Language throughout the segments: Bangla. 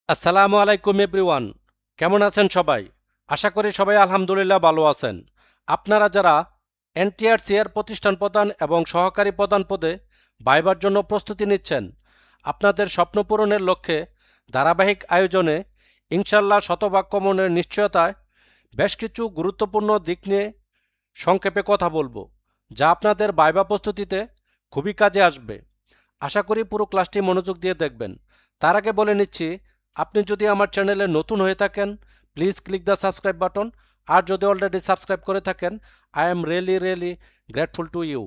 আসসালামু আলাইকুম এভরিওয়ান। কেমন আছেন সবাই? আশা করি সবাই আলহামদুলিল্লাহ ভালো আছেন। আপনারা যারা এনটিআরসি এর প্রতিষ্ঠান প্রধান এবং সহকারী প্রধান পদে ভাইবার জন্য প্রস্তুতি নিচ্ছেন, আপনাদের স্বপ্ন পূরণের লক্ষ্যে ধারাবাহিক আয়োজনে ইনশাল্লাহ শতভাগ কমনের নিশ্চয়তায় বেশ কিছু গুরুত্বপূর্ণ দিক নিয়ে সংক্ষেপে কথা বলবো, যা আপনাদের ভাইবা প্রস্তুতিতে খুবই কাজে আসবে। আশা করি পুরো ক্লাসটি মনোযোগ দিয়ে দেখবেন। তার আগে বলে নিচ্ছি, আপনি যদি আমার চ্যানেলে নতুন হয়ে থাকেন, please click the subscribe button. আর যদি অলরেডি সাবস্ক্রাইব করে থাকেন, I am really grateful to you.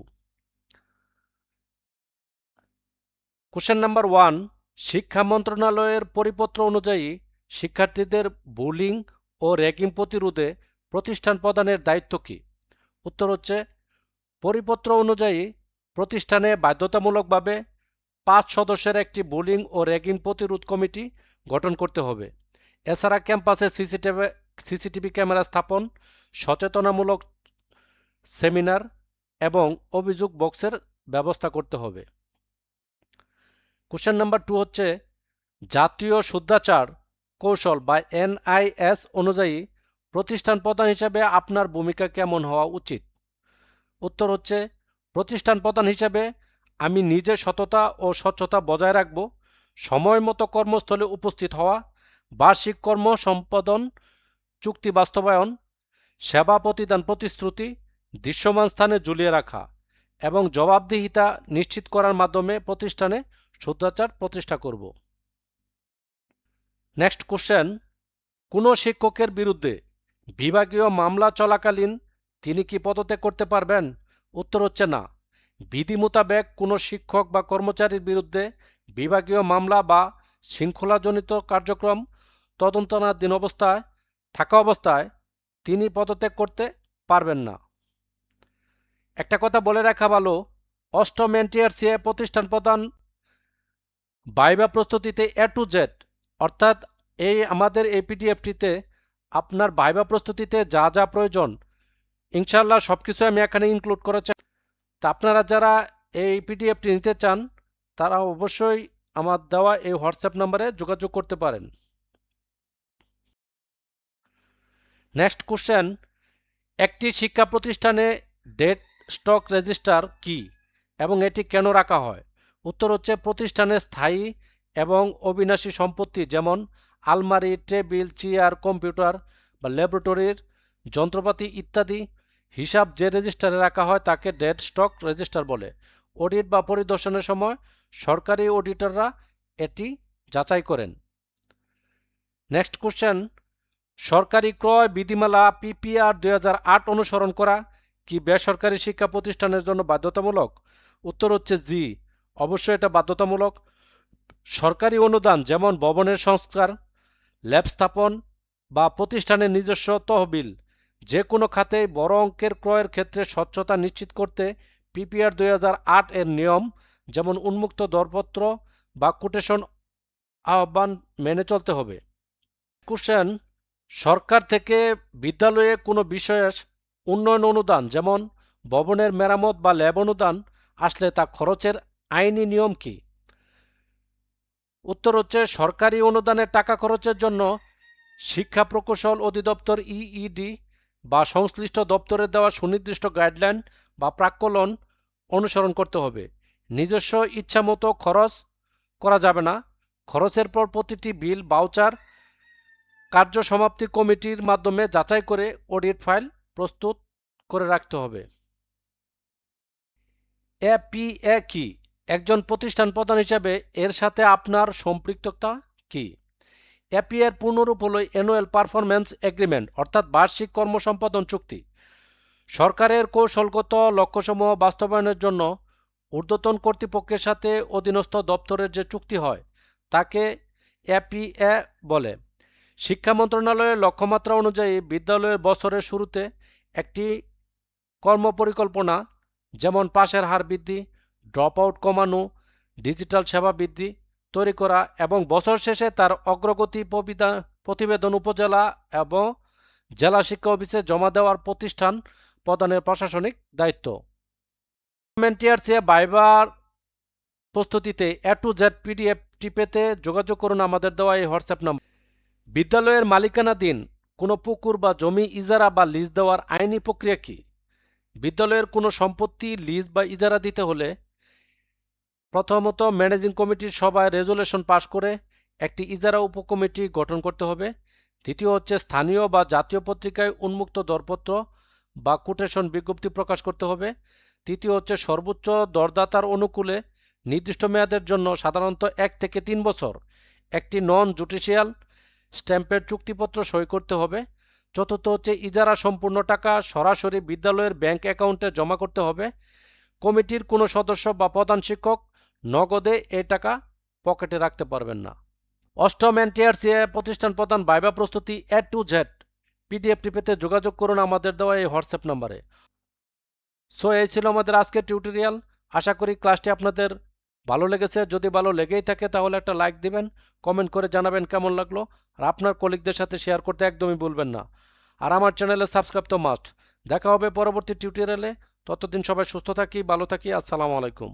Question number 1, শিক্ষা মন্ত্রণালয়ের পরিপত্র অনুযায়ী শিক্ষার্থীদের বুলিং ও র্যাগিং প্রতিরোধে প্রতিষ্ঠান প্রদানের দায়িত্ব কী? উত্তর হচ্ছে, পরিপত্র অনুযায়ী প্রতিষ্ঠানে বাধ্যতামূলকভাবে 5 সদস্যের একটি বুলিং ও র্যাগিং প্রতিরোধ কমিটি গঠন করতে হবে। এছাড়া ক্যাম্পাসে সিসিটিভি ক্যামেরা স্থাপন, সচেতনামূলক সেমিনার এবং অভিযোগ বক্সের ব্যবস্থা করতে হবে। কোশ্চেন নাম্বার 2 হচ্ছে, জাতীয় শুদ্ধাচার কৌশল বা এনআইএস অনুযায়ী প্রতিষ্ঠান প্রধান হিসেবে আপনার ভূমিকা কেমন হওয়া উচিত? উত্তর হচ্ছে, প্রতিষ্ঠান প্রধান হিসেবে আমি নিজে সততা ও স্বচ্ছতা বজায় রাখব, সময় মতো কর্মস্থলে উপস্থিত হওয়া, বার্ষিক কর্ম সম্পাদন চুক্তি বাস্তবায়ন, সেবা প্রতিদান প্রতিশ্রুতি দৃশ্যমান স্থানে ঝুলিয়ে রাখা এবং জবাবদিহিতা নিশ্চিত করার মাধ্যমে প্রতিষ্ঠানে শুদ্ধাচার প্রতিষ্ঠা করব। নেক্সট কোশ্চেন, কোনো শিক্ষকের বিরুদ্ধে বিভাগীয় মামলা চলাকালীন তিনি কি পদত্যাগ করতে পারবেন? উত্তর হচ্ছে না। বিধি মোতাবেক কোনো শিক্ষক বা কর্মচারীর বিরুদ্ধে বিভাগীয় মামলা বা শৃঙ্খলাজনিত কার্যক্রম তদন্তনাধীন থাকা অবস্থায় তিনি পদত্যাগ করতে পারবেন না। একটা কথা বলে রাখা ভালো, অষ্টম এনটিআরসি প্রতিষ্ঠান প্রধান ভাইবা প্রস্তুতিতে টু জেড, অর্থাৎ আমাদের এই পিডিএফটিতে আপনার ভাইবা প্রস্তুতিতে যা যা প্রয়োজন ইনশাল্লাহ সব কিছু আমি এখানে ইনক্লুড করেছি। তা আপনারা যারা এই পিডিএফটি নিতে চান তারা অবশ্যই আমার দেওয়া এই হোয়াটসঅ্যাপ নাম্বারে যোগাযোগ করতে পারেন। নেক্সট কোশ্চেন, একটি শিক্ষা প্রতিষ্ঠানে ডেট স্টক রেজিস্টার কি এবং এটি কেন রাখা হয়? উত্তর হচ্ছে, প্রতিষ্ঠানের স্থায়ী এবং অবিনাশী সম্পত্তি যেমন আলমারি, টেবিল, চেয়ার, কম্পিউটার বা ল্যাবরেটরির যন্ত্রপাতি ইত্যাদি হিসাব যে রেজিস্টারে রাখা হয় তাকে ডেট স্টক রেজিস্টার বলে। অডিট বা পরিদর্শনের সময় সরকারি অডিটররা এটি যাচাই করেন। নেক্সট কোশ্চেন, সরকারি ক্রয় বিধিমালা পিপিআর 2008 অনুসরণ করা কি বেসরকারি শিক্ষা প্রতিষ্ঠানের জন্য বাধ্যতামূলক? উত্তর হচ্ছে জি, অবশ্যই এটা বাধ্যতামূলক। সরকারি অনুদান যেমন ভবনের সংস্কার, ল্যাব স্থাপন বা প্রতিষ্ঠানের নিজস্ব তহবিল যে কোনো খাতেই বড় অঙ্কের ক্রয়ের ক্ষেত্রে স্বচ্ছতা নিশ্চিত করতে পিপিআর 2008 এর নিয়ম যেমন উন্মুক্ত দরপত্র বা কোটেশন আহ্বান মেনে চলতে হবে। কোশ্চেন, সরকার থেকে বিদ্যালয়ে কোনো বিশেষ উন্নয়ন অনুদান যেমন ভবনের মেরামত বা ল্যাব অনুদান আসলে তা খরচের আইনি নিয়ম কি? উত্তর হচ্ছে, সরকারি অনুদানের টাকা খরচের জন্য শিক্ষা প্রকৌশল অধিদপ্তর ইইডি বা সংশ্লিষ্ট দপ্তরের দেওয়া সুনির্দিষ্ট গাইডলাইন বা প্রাক্কলন অনুসরণ করতে হবে। নিজস্ব ইচ্ছামতো খরচ করা যাবে না। খরচের পর প্রতিটি বিল বাউচার কার্য সমাপ্তি কমিটির মাধ্যমে যাচাই করে অডিট ফাইল প্রস্তুত করে রাখতে হবে। এপিএ কি? একজন প্রতিষ্ঠান প্রধান হিসেবে এর সাথে আপনার সম্পৃক্ততা কি? এপিএ এর পূর্ণরূপ হল অ্যানুয়াল পারফরম্যান্স এগ্রিমেন্ট, অর্থাৎ বার্ষিক কর্মসম্পাদন চুক্তি। সরকারের কৌশলগত লক্ষ্যসমূহ বাস্তবায়নের জন্য ঊর্ধ্বতন কর্তৃপক্ষের সাথে অধীনস্থ দপ্তরের যে চুক্তি হয় তাকে এপিএ বলে। শিক্ষা মন্ত্রণালয়ের লক্ষ্যমাত্রা অনুযায়ী বিদ্যালয়ের বছরের শুরুতে একটি কর্মপরিকল্পনা যেমন পাশের হার বৃদ্ধি, ড্রপ আউট কমানো, ডিজিটাল সেবা বৃদ্ধি তৈরি করা এবং বছর শেষে তার অগ্রগতি প্রতিবেদন উপজেলা এবং জেলা শিক্ষা অফিসে জমা দেওয়ার প্রতিষ্ঠান প্রদানের প্রশাসনিক দায়িত্ব। এনটিআরসি ভাইবার প্রস্তুতিতে A to Z পিডিএফটি পেতে যোগাযোগ করুন আমাদের দেওয়া এই হোয়াটসঅ্যাপ নাম্বার। বিদ্যালয়ের মালিকানাধীন কোনো পুকুর বা জমি ইজারা বা লিজ দেওয়ার আইনি প্রক্রিয়া কি? বিদ্যালয়ের কোনো সম্পত্তি লিজ বা ইজারা দিতে হলে প্রথমত ম্যানেজিং কমিটির সভায় রেজুলেশন পাশ করে একটি ইজারা উপকমিটি গঠন করতে হবে। দ্বিতীয় হচ্ছে স্থানীয় বা জাতীয় পত্রিকায় উন্মুক্ত দরপত্র বা কোটেশন বিজ্ঞপ্তি প্রকাশ করতে হবে। তৃতীয় হচ্ছে সর্বোচ্চ দরদাতার অনুকূলে নির্দিষ্ট মেয়াদের জন্য সাধারণত 1 থেকে 3 বছর একটি নন জুডিশিয়াল স্ট্যাম্পের চুক্তিপত্র সই করতে হবে। চতুর্থ হচ্ছে ইজারা সম্পূর্ণ টাকা সরাসরি বিদ্যালয়ের ব্যাংক অ্যাকাউন্টে জমা করতে হবে। কমিটির কোনো সদস্য বা প্রধান শিক্ষক নগদে এই টাকা পকেটে রাখতে পারবেন না। অষ্টম এনটিআরসি প্রতিষ্ঠান প্রধান ভাইবা প্রস্তুতি A to Z পিডিএফটি পেতে যোগাযোগ করুন আমাদের দেওয়া এই হোয়াটসঅ্যাপ নাম্বারে। সো এই ছিল আমাদের আজকের টিউটোরিয়াল। আশা করি ক্লাসটি আপনাদের ভালো লেগেছে। যদি ভালো লেগেই থাকে তাহলে একটা লাইক দিবেন, কমেন্ট করে জানাবেন কেমন লাগলো, আর আপনার কলিগদের সাথে শেয়ার করতে একদমই ভুলবেন না। আর আমার চ্যানেলে সাবস্ক্রাইব তো মাস্ট। দেখা হবে পরবর্তী টিউটোরিয়ালে। ততদিন সবাই সুস্থ থাকি, ভালো থাকি। আসসালামু আলাইকুম।